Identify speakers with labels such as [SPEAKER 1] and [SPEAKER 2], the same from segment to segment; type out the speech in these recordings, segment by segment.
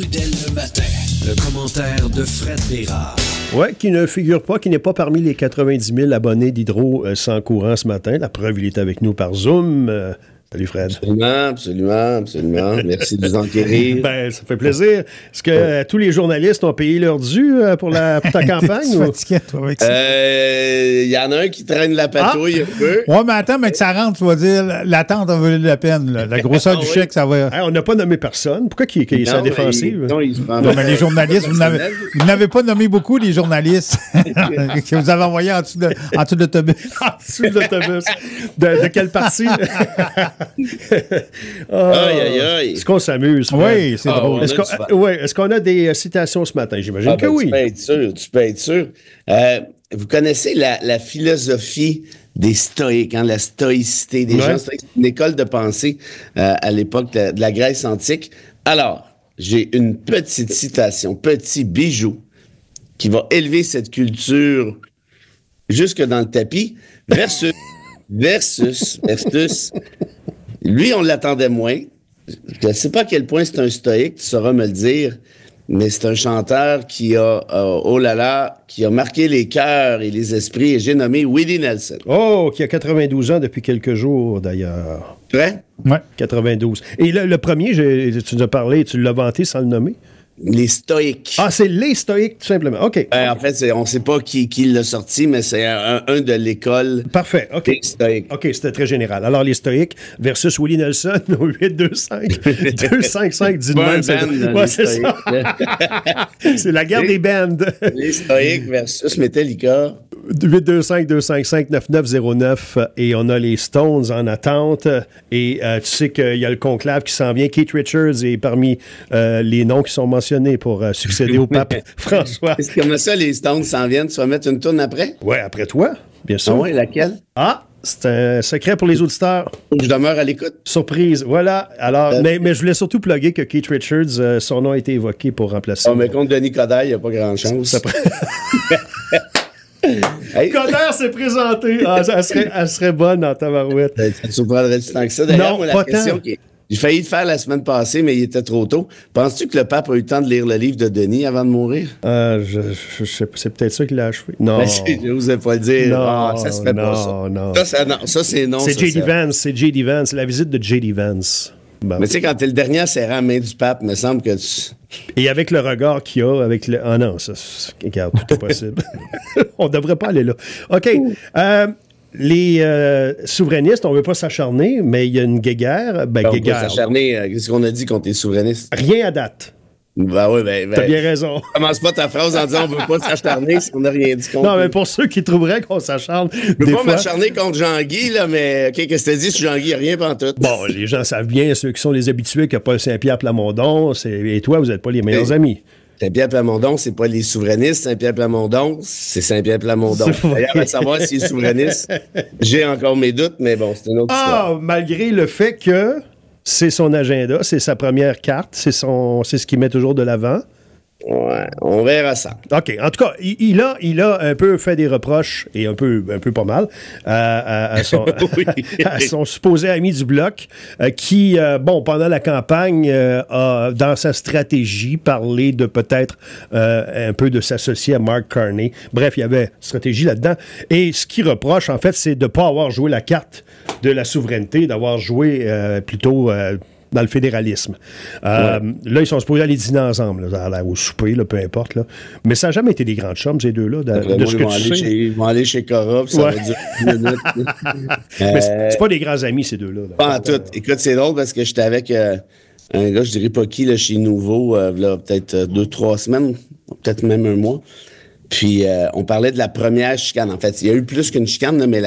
[SPEAKER 1] Trudel le matin. Le commentaire de Fred Bérard.
[SPEAKER 2] Oui, qui ne figure pas, qui n'est pas parmi les 90 000 abonnés d'Hydro sans courant ce matin. La preuve, il est avec nous par Zoom. Salut Fred.
[SPEAKER 3] Absolument. Merci de vous enquérir.
[SPEAKER 2] Ben, ça fait plaisir. Est-ce que tous les journalistes ont payé leur dû pour ta campagne?
[SPEAKER 3] Il y en a un qui traîne la patrouille un peu.
[SPEAKER 4] Ouais, mais attends, mais que ça rentre, tu vas dire, l'attente a valu la peine. Là. La grosseur du chèque, ça va...
[SPEAKER 2] On n'a pas nommé personne. Pourquoi qu'il est sa défensive?
[SPEAKER 4] Non, mais les journalistes, vous n'avez pas nommé beaucoup, les journalistes que vous avez envoyés en dessous de l'autobus.
[SPEAKER 2] En dessous de l'autobus. De quelle partie?
[SPEAKER 3] Aïe.
[SPEAKER 2] Est-ce qu'on s'amuse?
[SPEAKER 4] Oui, c'est drôle.
[SPEAKER 2] Est-ce qu'on a des citations ce matin? J'imagine que oui.
[SPEAKER 3] Tu peux être sûr. Vous connaissez la philosophie des stoïques, la stoïcité des gens. C'est une école de pensée à l'époque de la Grèce antique. Alors, j'ai une petite citation, petit bijou, qui va élever cette culture jusque dans le tapis, versus lui, on l'attendait moins. Je ne sais pas à quel point c'est un stoïque, tu sauras me le dire, mais c'est un chanteur qui a, qui a marqué les cœurs et les esprits, et j'ai nommé Willie Nelson.
[SPEAKER 2] Oh, qui a 92 ans depuis quelques jours, d'ailleurs.
[SPEAKER 3] Vrai?
[SPEAKER 4] Ouais.
[SPEAKER 2] 92. Et le premier, tu nous as parlé, tu l'as vanté sans le nommer?
[SPEAKER 3] Les stoïques.
[SPEAKER 2] Ah, c'est les stoïques, tout simplement. OK.
[SPEAKER 3] En fait, on ne sait pas qui l'a sorti, mais c'est un de l'école.
[SPEAKER 2] Parfait. OK.
[SPEAKER 3] Des stoïques.
[SPEAKER 2] OK, c'était très général. Alors, les stoïques versus Willie Nelson au 8-2-5. Dis de même. C'est ça. C'est la guerre des bands.
[SPEAKER 3] Les stoïques versus Metallica.
[SPEAKER 2] 825-255-9909 et on a les Stones en attente et tu sais qu'il y a le conclave qui s'en vient. Keith Richards est parmi les noms qui sont mentionnés pour succéder au pape François.
[SPEAKER 3] Est-ce que comme ça, les Stones s'en viennent? Tu vas mettre une tourne après?
[SPEAKER 2] Ouais, après toi, bien sûr.
[SPEAKER 3] Ah ouais, laquelle?
[SPEAKER 2] Ah, c'est un secret pour les auditeurs.
[SPEAKER 3] Je demeure à l'écoute.
[SPEAKER 2] Surprise, voilà. Alors, mais je voulais surtout plugger que Keith Richards, son nom a été évoqué pour remplacer.
[SPEAKER 3] Oh, mais contre Denis Coderre, il n'y a pas grand-chance.
[SPEAKER 2] Hey. Coderre s'est présenté. Ah, elle serait bonne en tabarouette.
[SPEAKER 3] Ça te surprendrait du temps que ça. D'ailleurs, moi, la question j'ai failli le faire la semaine passée, mais il était trop tôt. Penses-tu que le pape a eu le temps de lire le livre de Denis avant de mourir?
[SPEAKER 2] C'est peut-être ça qu'il a achevé. Non.
[SPEAKER 3] Ben, je n'osais pas le dire.
[SPEAKER 2] Non,
[SPEAKER 3] ça se fait pas ça.
[SPEAKER 2] Non.
[SPEAKER 3] Ça, c'est non.
[SPEAKER 2] C'est J.D. Vance. C'est J.D. Vance. La visite de J.D. Vance. Bon.
[SPEAKER 3] Mais tu sais, quand t'es le dernier à serrer la main du pape, il me semble que tu...
[SPEAKER 2] Et avec le regard qu'il a, avec le... Ah non, ça... Regarde, tout est possible. On devrait pas aller là. OK. Les souverainistes, on veut pas s'acharner, mais il y a une guéguerre.
[SPEAKER 3] On peut s'acharner. Qu'est-ce qu'on a dit contre les souverainistes?
[SPEAKER 2] Rien à date.
[SPEAKER 3] T'as
[SPEAKER 2] bien raison.
[SPEAKER 3] Commence pas ta phrase en disant on veut pas s'acharner si on n'a rien dit contre.
[SPEAKER 2] Non, mais pour ceux qui trouveraient qu'on s'acharne.
[SPEAKER 3] Je peux pas m'acharner contre Jean-Guy, là, mais qu'est-ce que tu dit sur Jean-Guy? Rien pantoute.
[SPEAKER 2] Bon, les gens savent bien, ceux qui sont les habitués, qu'il n'y a pas Saint-Pierre Plamondon, et toi, vous n'êtes pas les meilleurs amis.
[SPEAKER 3] Saint-Pierre Plamondon, c'est pas les souverainistes. Saint-Pierre Plamondon, c'est Saint-Pierre Plamondon. D'ailleurs, à savoir s'il est souverainiste, j'ai encore mes doutes, mais bon, c'est une autre histoire.
[SPEAKER 2] Malgré le fait que c'est son agenda, c'est sa première carte, c'est ce qu'il met toujours de l'avant.
[SPEAKER 3] Ouais, on verra ça.
[SPEAKER 2] OK. En tout cas, il a un peu fait des reproches, et un peu pas mal, à son supposé ami du Bloc, qui, pendant la campagne, a, dans sa stratégie, parlé de peut-être un peu de s'associer à Mark Carney. Bref, il y avait une stratégie là-dedans. Et ce qu'il reproche, en fait, c'est de ne pas avoir joué la carte de la souveraineté, d'avoir joué plutôt... dans le fédéralisme. Là, ils sont supposés aller dîner ensemble, là, au souper, là, peu importe. Là. Mais ça n'a jamais été des grandes chums, ces deux-là.
[SPEAKER 3] Ils vont aller chez Cora, ça va durer 10 minutes.
[SPEAKER 2] Mais c'est pas des grands amis, ces deux-là.
[SPEAKER 3] Pas en tout. Écoute, c'est drôle parce que j'étais avec un gars, je dirais pas qui, là, chez Nouveau, là, peut-être 2-3 semaines, peut-être même un mois. Puis, on parlait de la première chicane. En fait, il y a eu plus qu'une chicane, là, mais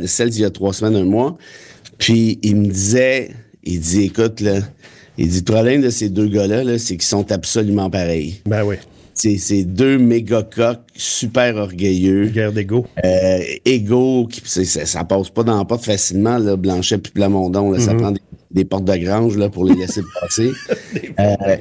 [SPEAKER 3] celle d'il y a 3 semaines, un mois. Puis, il me disait... Il dit, écoute, là, le problème de ces deux gars-là, là, c'est qu'ils sont absolument pareils.
[SPEAKER 2] Ben oui.
[SPEAKER 3] C'est deux méga coqs super orgueilleux.
[SPEAKER 2] Guerre d'ego.
[SPEAKER 3] Égaux, ça passe pas dans la porte facilement, là, Blanchet puis Plamondon, là, ça prend des portes de grange là, pour les laisser passer.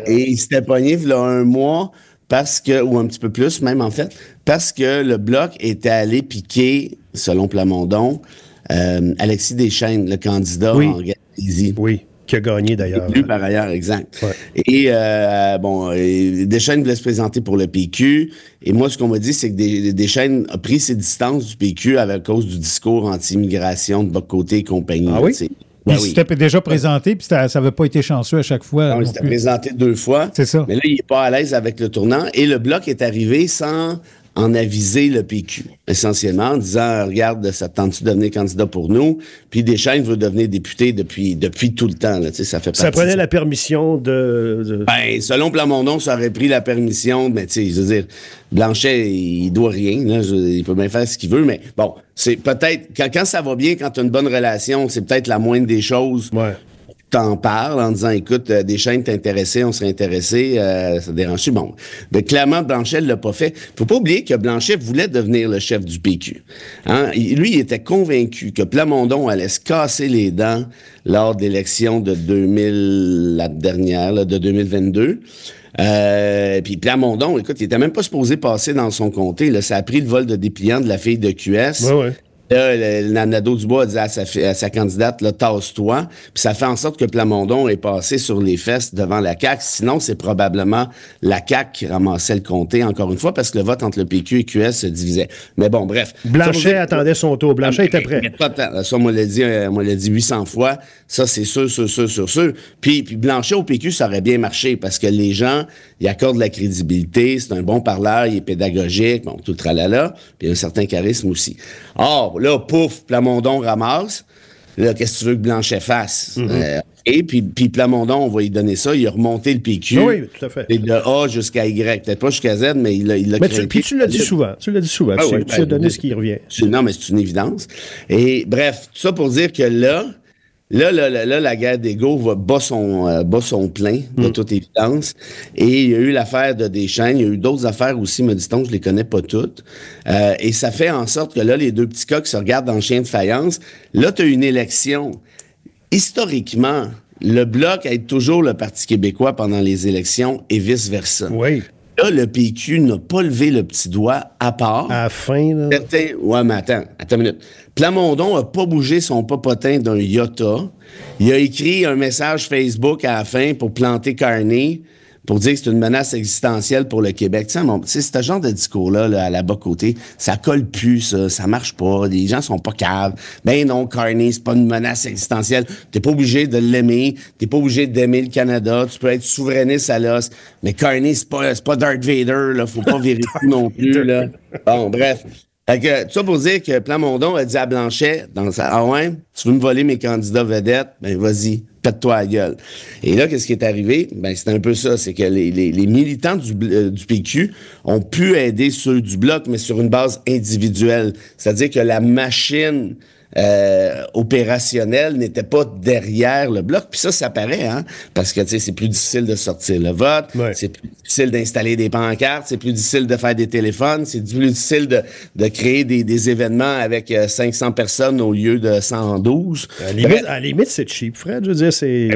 [SPEAKER 3] Et il s'était pogné, il y a un mois, ou un petit peu plus même en fait, parce que le Bloc était allé piquer, selon Plamondon, Alexis Deschênes, le candidat en Gaspésie.
[SPEAKER 2] Oui, Qui a gagné, d'ailleurs.
[SPEAKER 3] Lui, par ailleurs, exact.
[SPEAKER 2] Ouais.
[SPEAKER 3] Et Deschênes voulait se présenter pour le PQ. Et moi, ce qu'on m'a dit, c'est que Deschênes a pris ses distances du PQ à cause du discours anti-immigration de Bocoté et compagnie.
[SPEAKER 2] Ah oui?
[SPEAKER 4] Il s'était déjà présenté, puis ça n'avait pas été chanceux à chaque fois.
[SPEAKER 3] Non, il s'était présenté 2 fois.
[SPEAKER 4] C'est ça.
[SPEAKER 3] Mais là, il n'est pas à l'aise avec le tournant. Et le Bloc est arrivé sans en aviser le PQ, essentiellement, en disant, regarde, ça tente-tu de devenir candidat pour nous? Puis Deschênes veut devenir député depuis tout le temps. Là, ça fait
[SPEAKER 2] ça prenait la permission de...
[SPEAKER 3] Ben, selon Plamondon, ça aurait pris la permission, mais tu sais, je veux dire, Blanchet, il doit rien, là, il peut bien faire ce qu'il veut, mais bon, c'est peut-être, quand ça va bien, quand tu as une bonne relation, c'est peut-être la moindre des choses.
[SPEAKER 2] Ouais.
[SPEAKER 3] T'en parles en disant, écoute, Deschênes t'intéressait, on serait intéressé, ça dérange-tu? Bon. Mais clairement, Blanchet ne l'a pas fait. Faut pas oublier que Blanchet voulait devenir le chef du PQ. Hein? Lui, il était convaincu que Plamondon allait se casser les dents lors de l'élection de 2022. Puis Plamondon, écoute, il était même pas supposé passer dans son comté. Là, ça a pris le vol de dépliant de la fille de QS.
[SPEAKER 2] Ouais.
[SPEAKER 3] Là, Nadeau-Dubois a dit à sa candidate, là, tasse-toi. Puis ça fait en sorte que Plamondon est passé sur les fesses devant la CAQ. Sinon, c'est probablement la CAQ qui ramassait le comté, encore une fois, parce que le vote entre le PQ et QS se divisait. Mais bon, bref.
[SPEAKER 2] Blanchet attendait son tour. Blanchet était prêt.
[SPEAKER 3] Ça, moi, l'a dit 800 fois. Ça, c'est sûr. Puis Blanchet au PQ, ça aurait bien marché parce que les gens, ils accordent de la crédibilité. C'est un bon parleur, il est pédagogique. Bon, tout le tralala. Puis il a un certain charisme aussi. Or, là, pouf, Plamondon ramasse. Là, qu'est-ce que tu veux que Blanchet fasse? Et puis Plamondon, on va lui donner ça. Il a remonté le PQ.
[SPEAKER 2] Oui, tout à fait.
[SPEAKER 3] Et de A jusqu'à Y. Peut-être pas jusqu'à Z, mais il l'a créé.
[SPEAKER 2] Puis tu l'as dit souvent. Tu as donné ce qui revient.
[SPEAKER 3] Non, mais c'est une évidence. Et bref, tout ça pour dire que là, la guerre d'ego bat son plein, de toute évidence. Et il y a eu l'affaire de Deschênes. Il y a eu d'autres affaires aussi, me dit-on, je les connais pas toutes. Et ça fait en sorte que là, les deux petits cas qui se regardent dans le chien de faïence, là, tu as une élection. Historiquement, le Bloc aide toujours le Parti québécois pendant les élections et vice-versa.
[SPEAKER 2] Oui.
[SPEAKER 3] Là, le PQ n'a pas levé le petit doigt à part.
[SPEAKER 2] À la fin, là.
[SPEAKER 3] Ouais, mais attends une minute. Plamondon a pas bougé son popotin d'un iota. Il a écrit un message Facebook à la fin pour planter Carney, pour dire que c'est une menace existentielle pour le Québec. Tu sais, ce genre de discours-là, là, à la bas-côté, ça colle plus, ça marche pas, les gens sont pas caves. Ben non, Carney, c'est pas une menace existentielle. T'es pas obligé de l'aimer, t'es pas obligé d'aimer le Canada, tu peux être souverainiste à l'os, mais Carney, c'est pas Darth Vader, là, faut pas virer tout non plus, là. Bon, bref. Fait que, tout ça pour dire que Plamondon a dit à Blanchet, ah ouais, tu veux me voler mes candidats vedettes? Ben vas-y, pète-toi la gueule. Et là, qu'est-ce qui est arrivé? Ben c'est un peu ça, c'est que les militants du PQ ont pu aider ceux du Bloc, mais sur une base individuelle. C'est-à-dire que la machine opérationnelle n'était pas derrière le Bloc. Puis ça paraît, hein? Parce que, tu sais, c'est plus difficile de sortir le vote, c'est plus difficile d'installer des pancartes, c'est plus difficile de faire des téléphones, c'est plus difficile de créer des événements avec 500 personnes au lieu de 112.
[SPEAKER 2] À la limite, c'est cheap, Fred. Je veux dire, c'est...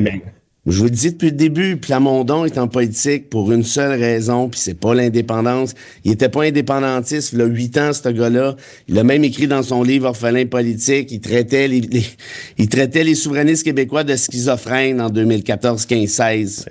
[SPEAKER 3] Je vous le dis depuis le début, Plamondon est en politique pour une seule raison, puis c'est pas l'indépendance. Il était pas indépendantiste, il a 8 ans, ce gars-là. Il a même écrit dans son livre Orphelin politique, il traitait les souverainistes québécois de schizophrènes en 2014, 15, 16.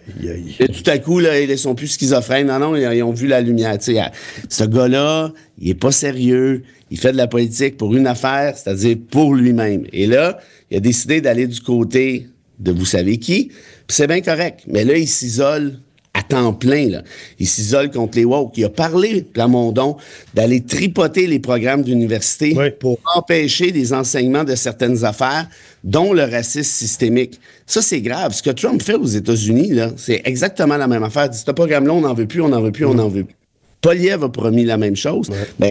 [SPEAKER 3] Et tout à coup, là, ils sont plus schizophrènes. Non, ils ont vu la lumière. Tu sais, ce gars-là, il est pas sérieux. Il fait de la politique pour une affaire, c'est-à-dire pour lui-même. Et là, il a décidé d'aller du côté de vous savez qui, puis c'est bien correct. Mais là, il s'isole à temps plein, là. Il s'isole contre les woke. Il a parlé, Plamondon, d'aller tripoter les programmes d'université pour empêcher les enseignements de certaines affaires, dont le racisme systémique. Ça, c'est grave. Ce que Trump fait aux États-Unis, là, c'est exactement la même affaire. Il dit, ce programme-là, on n'en veut plus, on n'en veut plus, on n'en veut plus. Poilievre a promis la même chose. Ben,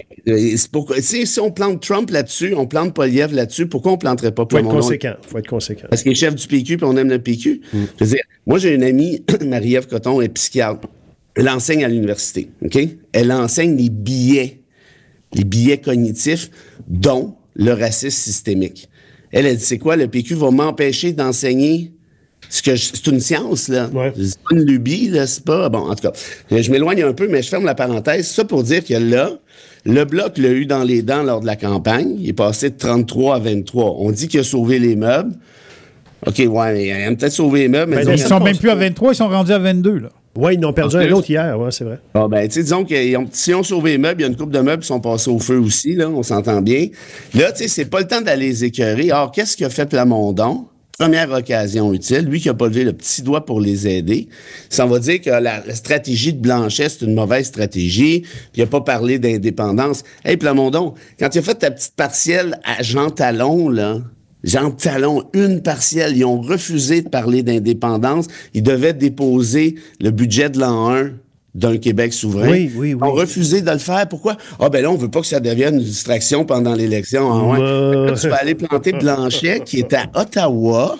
[SPEAKER 3] si on plante Trump là-dessus, on plante Poilievre là-dessus, pourquoi on planterait pas Plamondon?
[SPEAKER 2] Faut être conséquent.
[SPEAKER 3] Parce qu'il est chef du PQ puis on aime le PQ. Je veux dire, moi, j'ai une amie, Marie-Ève Coton, elle est psychiatre. Elle enseigne à l'université, OK? Elle enseigne les biais cognitifs, dont le racisme systémique. Elle dit, c'est quoi? Le PQ va m'empêcher d'enseigner... C'est une science, là. C'est pas une lubie, là. C'est pas... Bon, en tout cas, je m'éloigne un peu, mais je ferme la parenthèse. Ça pour dire que là, le Bloc l'a eu dans les dents lors de la campagne. Il est passé de 33 à 23. On dit qu'il a sauvé les meubles. OK, ouais, mais ils aiment peut-être sauver les meubles. Mais
[SPEAKER 4] Ils sont même plus à 23, ils sont rendus à 22, là.
[SPEAKER 2] Oui, ils en ont perdu un autre hier, ouais, c'est vrai.
[SPEAKER 3] Bon, ben, tu sais, disons que si on sauvé les meubles, il y a une couple de meubles qui sont passés au feu aussi, là, on s'entend bien. Là, tu sais, c'est pas le temps d'aller les écœurer. Alors, qu'est-ce qu'a fait Plamondon? Première occasion utile, lui qui a pas levé le petit doigt pour les aider. Ça va dire que la stratégie de Blanchet, c'est une mauvaise stratégie, puis il a pas parlé d'indépendance. Hey, Plamondon, quand tu as fait ta petite partielle à Jean Talon, là, Jean Talon, une partielle, ils ont refusé de parler d'indépendance. Ils devaient déposer le budget de l'an 1 d'un Québec souverain.
[SPEAKER 2] Oui.
[SPEAKER 3] Ils ont refusé de le faire. Pourquoi? Ah, ben là, on veut pas que ça devienne une distraction pendant l'élection. Ah, ouais. Là, tu vas aller planter Blanchet, qui est à Ottawa.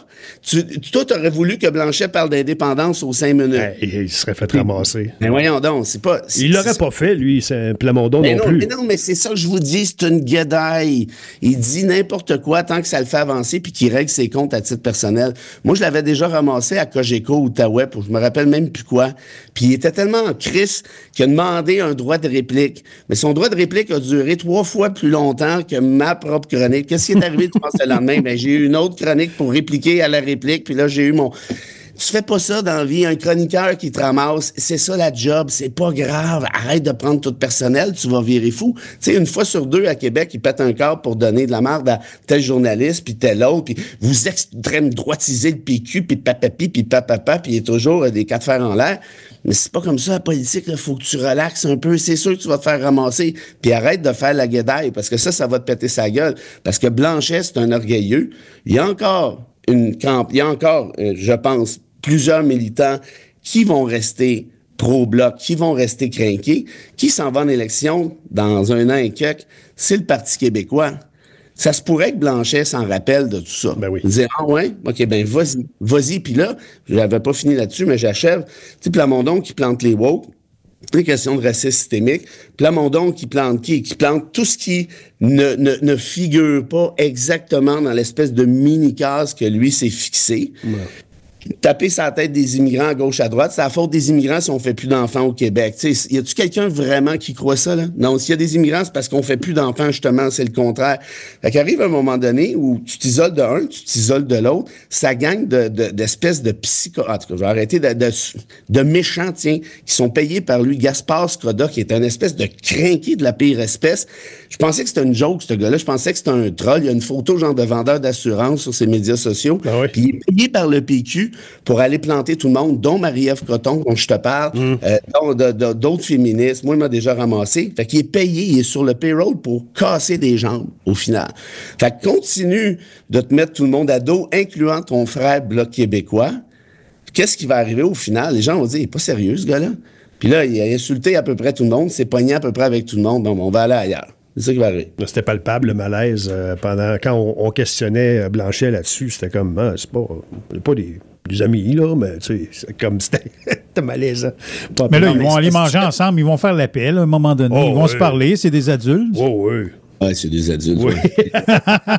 [SPEAKER 3] Toi, t'aurais voulu que Blanchet parle d'indépendance aux 5 minutes.
[SPEAKER 2] Il serait fait ramasser.
[SPEAKER 3] Mais voyons donc, c'est pas...
[SPEAKER 2] Il l'aurait pas fait, lui, c'est un Plamondon non plus.
[SPEAKER 3] Mais non, mais c'est ça que je vous dis, c'est une guédaille. Il dit n'importe quoi tant que ça le fait avancer puis qu'il règle ses comptes à titre personnel. Moi, je l'avais déjà ramassé à Cogeco, Outaouais, je me rappelle même plus quoi. Puis il était tellement en crise qu'il a demandé un droit de réplique. Mais son droit de réplique a duré 3 fois plus longtemps que ma propre chronique. Qu'est-ce qui est arrivé, tu penses, le lendemain? Ben, j'ai eu une autre chronique pour répliquer à la réplique, puis là, j'ai eu mon... Tu fais pas ça dans la vie. Un chroniqueur qui te ramasse, c'est ça la job. C'est pas grave. Arrête de prendre tout personnel, tu vas virer fou. Tu sais, une fois sur 2 à Québec, ils pètent un câble pour donner de la merde à tel journaliste, puis tel autre, puis vous extrême droitisez le PQ, puis papapi, puis papapa, puis il y a toujours des cas de fer en l'air. Mais c'est pas comme ça, la politique. Il faut que tu relaxes un peu. C'est sûr que tu vas te faire ramasser. Puis arrête de faire la guédaille, parce que ça va te péter sa gueule. Parce que Blanchet, c'est un orgueilleux. Il y a encore je pense, plusieurs militants qui vont rester pro-bloc, qui vont rester crinqués, qui s'en va en élection dans 1 an et quelques, c'est le Parti québécois. Ça se pourrait que Blanchet s'en rappelle de tout ça.
[SPEAKER 2] Ben oui.
[SPEAKER 3] Dire, ah ouais, OK, ben vas-y. Puis là, je n'avais pas fini là-dessus, mais j'achève. Tu sais, Plamondon qui plante les woke, les questions de racisme systémique. Plamondon qui plante qui? Qui plante tout ce qui ne figure pas exactement dans l'espèce de mini-case que lui s'est fixé. Ouais. Taper sur la tête des immigrants à gauche, à droite, c'est la faute des immigrants si on fait plus d'enfants au Québec. Tu sais, y a-tu quelqu'un vraiment qui croit ça, là? Non, s'il y a des immigrants, c'est parce qu'on fait plus d'enfants, justement, c'est le contraire. Fait qu'arrive un moment donné où tu t'isoles de un, tu t'isoles de l'autre, ça gagne d'espèces de en tout cas, je vais arrêter de méchants, tiens, qui sont payés par lui. Gaspard Scroda, qui est un espèce de crinqué de la pire espèce. Je pensais que c'était une joke, ce gars-là. Je pensais que c'était un troll. Il y a une photo, genre, de vendeur d'assurance sur ses médias sociaux.
[SPEAKER 2] Ah oui.
[SPEAKER 3] Puis il est payé par le PQ pour aller planter tout le monde, dont Marie-Ève Croton, dont je te parle, dont d'autres féministes. Moi, il m'a déjà ramassé. Fait qu'il est payé, il est sur le payroll pour casser des jambes, au final. Fait que continue de te mettre tout le monde à dos, incluant ton frère Bloc québécois. Qu'est-ce qui va arriver au final? Les gens vont dire, il est pas sérieux, ce gars-là. Puis là, il a insulté à peu près tout le monde, s'est pogné à peu près avec tout le monde. Donc, on va aller ailleurs. C'est ça qui va arriver.
[SPEAKER 2] C'était palpable, le malaise. Quand on questionnait Blanchet là-dessus, c'était comme, c'est pas des amis, là, mais tu sais, c'est comme c'était malaisant.
[SPEAKER 4] Mais là, ils vont aller manger ensemble, ils vont faire l'appel à un moment donné. Ils vont se parler, c'est des adultes.
[SPEAKER 2] Oh, oui.
[SPEAKER 3] Oui, c'est des adultes.
[SPEAKER 2] Oui.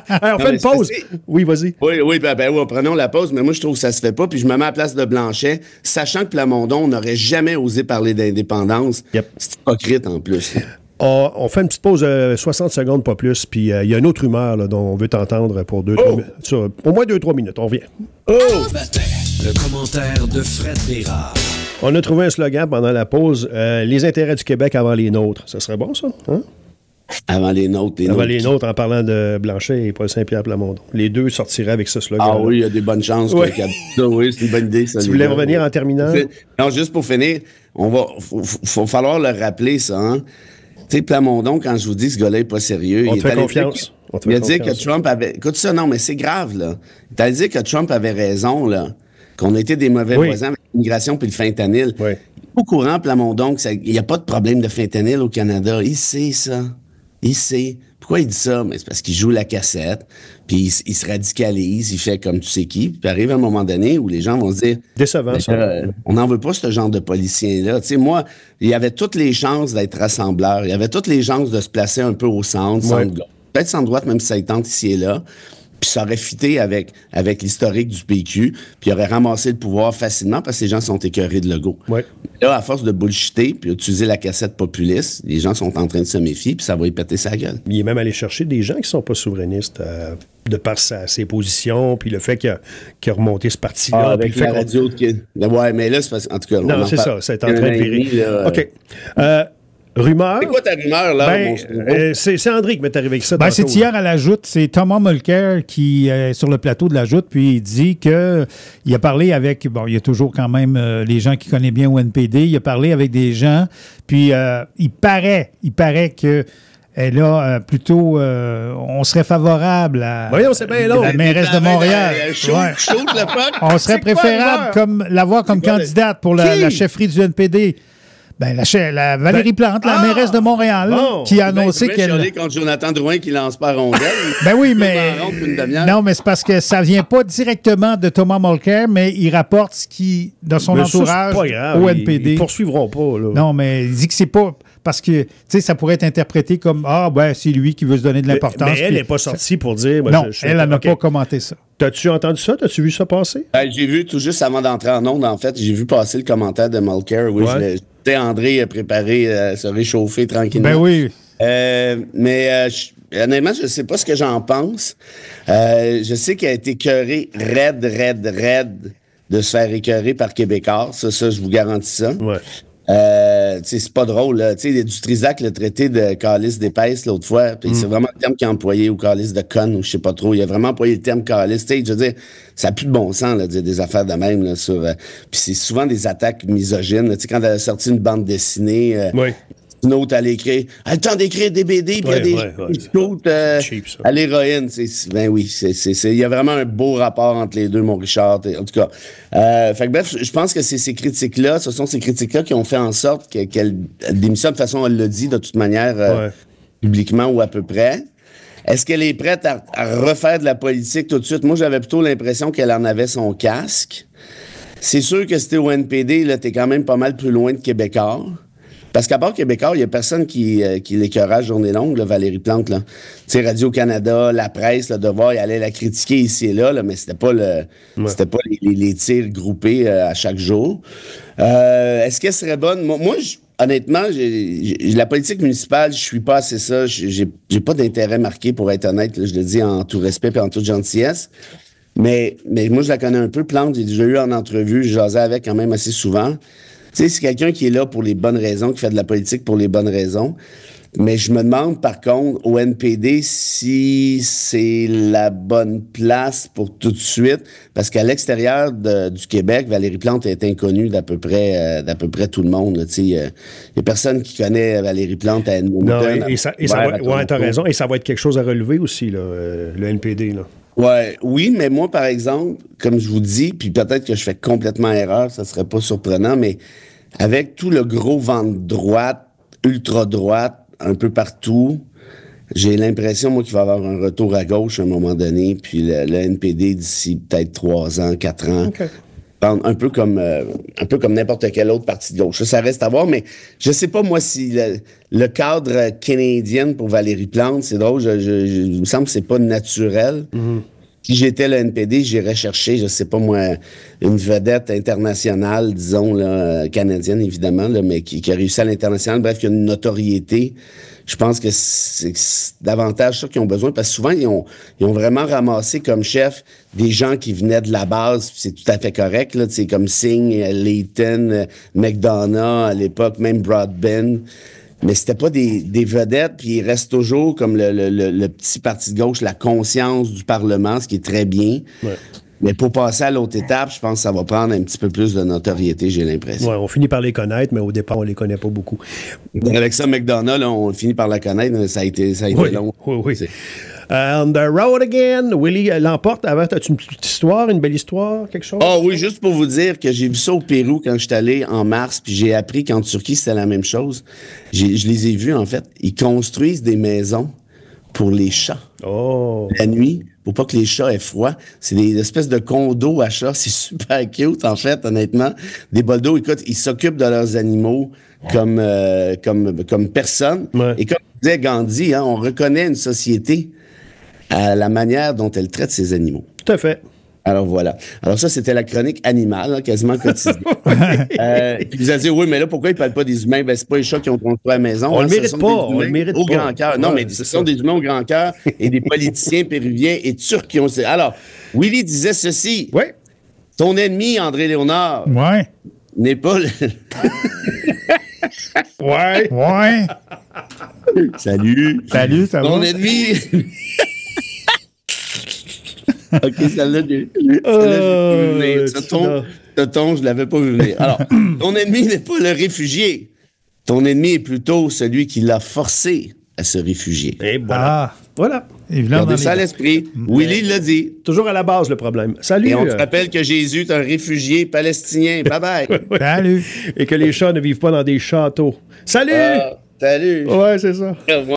[SPEAKER 2] Alors, on fait une pause. Oui, vas-y.
[SPEAKER 3] Oui, prenons la pause, mais moi, je trouve que ça se fait pas, puis je me mets à la place de Blanchet, sachant que Plamondon n'aurait jamais osé parler d'indépendance.
[SPEAKER 2] Yep.
[SPEAKER 3] C'est hypocrite, en plus.
[SPEAKER 2] On fait une petite pause de 60 secondes, pas plus, puis il y a une autre rumeur là, dont on veut t'entendre pour 2-3 minutes. Au moins 2-3 minutes, on revient.
[SPEAKER 1] Le commentaire de Fred Bérard.
[SPEAKER 2] On a trouvé un slogan pendant la pause, les intérêts du Québec avant les nôtres. Ça serait bon, ça? Hein?
[SPEAKER 3] Avant les nôtres.
[SPEAKER 2] Les nôtres, en parlant de Blanchet et Paul Saint-Pierre Plamondon. Les deux sortiraient avec ce slogan.
[SPEAKER 3] Ah oui, il y a des bonnes chances.
[SPEAKER 2] Oui,
[SPEAKER 3] oui, c'est une bonne idée. Ça,
[SPEAKER 2] tu voulais revenir en terminant?
[SPEAKER 3] Non, juste pour finir, faut falloir le rappeler, ça. Hein? Tu sais, Plamondon, quand je vous dis que ce gars-là n'est pas sérieux...
[SPEAKER 2] On te fait confiance.
[SPEAKER 3] Il a dit que Trump avait... Écoute ça, non, mais c'est grave, là. Il a dit que Trump avait raison, là. Qu'on était des mauvais voisins avec l'immigration puis le fentanyl.
[SPEAKER 2] Oui.
[SPEAKER 3] Il est au courant, Plamondon, qu'il n'y a pas de problème de fentanyl au Canada. Il sait ça. Il sait. Pourquoi il dit ça? Mais c'est parce qu'il joue la cassette, puis il se radicalise, il fait comme tu sais qui, puis arrive un moment donné où les gens vont se dire...
[SPEAKER 2] Décevant, ça.
[SPEAKER 3] On n'en veut pas ce genre de policier-là. Tu sais, moi, il y avait toutes les chances d'être rassembleur, il y avait toutes les chances de se placer un peu au centre, peut-être centre droite, même si ça tente ici et là. puis ça aurait fité avec l'historique du PQ, puis il aurait ramassé le pouvoir facilement parce que les gens sont écœurés de Legault.
[SPEAKER 2] Ouais.
[SPEAKER 3] Là, à force de bullshiter puis utiliser la cassette populiste, les gens sont en train de se méfier, puis ça va y péter sa gueule.
[SPEAKER 2] Il est même allé chercher des gens qui sont pas souverainistes de par ses positions, puis le fait qu'il a remonté ce parti-là.
[SPEAKER 3] Avec
[SPEAKER 2] puis le
[SPEAKER 3] la
[SPEAKER 2] fait
[SPEAKER 3] radio. Ouais, mais là, c'est parce en tout cas...
[SPEAKER 2] Non, c'est ça, c'est en train de virer. OK. Rumeur.
[SPEAKER 3] C'est quoi ta rumeur, là?
[SPEAKER 2] C'est André qui m'est arrivé avec ça.
[SPEAKER 4] C'est hier à la Joute. C'est Thomas Mulcair qui est sur le plateau de la Joute, puis il dit qu'il a parlé avec... Bon, il y a toujours quand même les gens qui connaissent bien au NPD. Il a parlé avec des gens, puis il paraît que là, plutôt, on serait favorable à
[SPEAKER 2] c'est bien long.
[SPEAKER 4] la mairesse de Montréal. On serait préférable l'avoir comme candidate pour la chefferie du NPD. La Valérie Plante, la mairesse de Montréal, qui a annoncé qu'elle...
[SPEAKER 3] contre Jonathan Drouin qui lance pas rondelle.
[SPEAKER 4] Non, mais c'est parce que ça vient pas directement de Thomas Mulcair, mais il rapporte ce qui, dans son entourage, au NPD.
[SPEAKER 2] Ils poursuivront pas, là.
[SPEAKER 4] Non, mais il dit que c'est pas... Parce que, tu sais, ça pourrait être interprété comme c'est lui qui veut se donner de l'importance.
[SPEAKER 2] Mais elle n'est pas sortie pour dire...
[SPEAKER 4] Non, elle n'a pas commenté ça.
[SPEAKER 2] T'as-tu entendu ça? T'as-tu vu ça passer?
[SPEAKER 3] J'ai vu tout juste avant d'entrer en onde, en fait. J'ai vu passer le commentaire de Mulcair. Oui, André a préparé se réchauffer tranquillement.
[SPEAKER 4] Ben oui.
[SPEAKER 3] Honnêtement, je ne sais pas ce que j'en pense. Je sais qu'il a été écœuré raide de se faire écœurer par Québécois. Ça, je vous garantis ça.
[SPEAKER 2] Ouais.
[SPEAKER 3] C'est pas drôle, là. Tu sais, Dutrisac l'a traité de calice d'épaisse l'autre fois. Puis c'est vraiment le terme qu'il a employé, ou calice de conne, ou je sais pas trop. Il a vraiment employé le terme calice. Tu sais, je veux dire, ça n'a plus de bon sens, là, de dire des affaires de même, là, sur. Puis c'est souvent des attaques misogynes. Tu sais, quand elle a sorti une bande dessinée. Une autre, elle écrit. Elle a le temps d'écrire des BD, puis il y a des shoot à l'héroïne. Ben oui, il y a vraiment un beau rapport entre les deux, mon Richard. En tout cas. Fait que bref, je pense que c'est ces critiques-là, ce sont ces critiques-là qui ont fait en sorte qu'elle démissionne. De toute façon, elle l'a dit de toute manière, publiquement ou à peu près. Est-ce qu'elle est prête à refaire de la politique tout de suite? Moi, j'avais plutôt l'impression qu'elle en avait son casque. C'est sûr que c'était au NPD, là, t'es quand même pas mal plus loin de Québécois. Parce qu'à part Québécois, il n'y a personne qui l'écœura journée longue, là, Valérie Plante. Tu sais, Radio-Canada, la presse, le Devoir, il allait la critiquer ici et là, mais c'était pas les tirs groupés à chaque jour. Est-ce qu'elle serait bonne? Moi, honnêtement, la politique municipale, je suis pas assez ça. J'ai pas d'intérêt marqué, pour être honnête. Là, je le dis en tout respect et en toute gentillesse. Mais moi, je la connais un peu, Plante. J'ai déjà eu en entrevue, je jasais avec quand même assez souvent. Tu sais, c'est quelqu'un qui est là pour les bonnes raisons, qui fait de la politique pour les bonnes raisons. Mais je me demande, par contre, au NPD, si c'est la bonne place pour tout de suite. Parce qu'à l'extérieur du Québec, Valérie Plante est inconnue d'à peu près tout le monde. Il y a personne qui connaît Valérie Plante à Edmonton.
[SPEAKER 2] Non, t'as raison. Et ça va être quelque chose à relever aussi, là, le NPD, là.
[SPEAKER 3] Oui, mais moi, par exemple, comme je vous dis, puis peut-être que je fais complètement erreur, ça serait pas surprenant, mais avec tout le gros vent de droite, ultra-droite, un peu partout, j'ai l'impression, moi, qu'il va y avoir un retour à gauche à un moment donné, puis le NPD d'ici peut-être 3 ans, 4 ans. Okay. Un peu comme n'importe quel autre parti de gauche. Ça reste à voir, mais je sais pas, moi, si le cadre canadien pour Valérie Plante, c'est drôle, il me semble que c'est pas naturel. Mm-hmm. Si j'étais le NPD, j'irais chercher, je sais pas moi, une vedette internationale, disons, là, canadienne, évidemment, là, mais qui a réussi à l'international, bref, qui a une notoriété. Je pense que c'est davantage ça qu'ils ont besoin, parce que souvent, ils ont vraiment ramassé comme chef des gens qui venaient de la base, puis c'est tout à fait correct, là, comme Singh, Layton, McDonough, à l'époque, même Broadbent. Mais c'était pas des vedettes, puis il reste toujours comme le petit parti de gauche, la conscience du Parlement, ce qui est très bien. Ouais. Mais pour passer à l'autre étape, je pense que ça va prendre un petit peu plus de notoriété, j'ai l'impression.
[SPEAKER 2] Oui, on finit par les connaître, mais au départ, on les connaît pas beaucoup.
[SPEAKER 3] Avec ça, McDonough, là, on finit par la connaître, mais ça a été long.
[SPEAKER 2] Oui. On the road again. Willie l'emporte. Avant, as-tu une petite histoire, une belle histoire, quelque chose?
[SPEAKER 3] Ah oui, juste pour vous dire que j'ai vu ça au Pérou quand je suis allé en mars, puis j'ai appris qu'en Turquie, c'était la même chose. Je les ai vus, en fait. Ils construisent des maisons pour les chats.
[SPEAKER 2] Oh.
[SPEAKER 3] La nuit, pour pas que les chats aient froid. C'est des espèces de condos à chats. C'est super cute, en fait, honnêtement. Des boldos, écoute, ils s'occupent de leurs animaux comme personne.
[SPEAKER 2] Ouais.
[SPEAKER 3] Et comme disait Gandhi, on reconnaît une société à la manière dont elle traite ses animaux.
[SPEAKER 2] Tout à fait.
[SPEAKER 3] Alors voilà. Alors ça, c'était la chronique animale, hein, quasiment quotidienne. Puis vous allez dire, oui, mais là, pourquoi ils ne parlent pas des humains? Ben, c'est pas les chats qui ont construit la maison.
[SPEAKER 2] On
[SPEAKER 3] hein,
[SPEAKER 2] le mérite pas.
[SPEAKER 3] On le mérite au grand cœur. Non,
[SPEAKER 2] Ouais,
[SPEAKER 3] mais ce sont des humains au grand cœur et des politiciens péruviens et turcs qui ont... Alors, Willy disait ceci.
[SPEAKER 2] Oui.
[SPEAKER 3] Ton ennemi, André Léonard,
[SPEAKER 4] Ouais.
[SPEAKER 3] n'est pas...
[SPEAKER 2] Ouais.
[SPEAKER 4] Ouais.
[SPEAKER 3] Salut.
[SPEAKER 4] Salut, ça
[SPEAKER 3] Ton
[SPEAKER 4] va?
[SPEAKER 3] ennemi... OK, celle-là, ce ton, je ne l'avais pas vu venir. Alors, ton ennemi n'est pas le réfugié. Ton ennemi est plutôt celui qui l'a forcé à se réfugier.
[SPEAKER 2] Et voilà. Voilà.
[SPEAKER 4] Évidemment.
[SPEAKER 3] Gardez ça à l'esprit. Willy l'a dit.
[SPEAKER 2] Toujours à la base, le problème. Salut.
[SPEAKER 3] Et on te rappelle que Jésus est un réfugié palestinien. Bye-bye.
[SPEAKER 4] Salut.
[SPEAKER 2] Et que les chats ne vivent pas dans des châteaux. Salut!
[SPEAKER 3] Salut.
[SPEAKER 2] Ouais, c'est ça.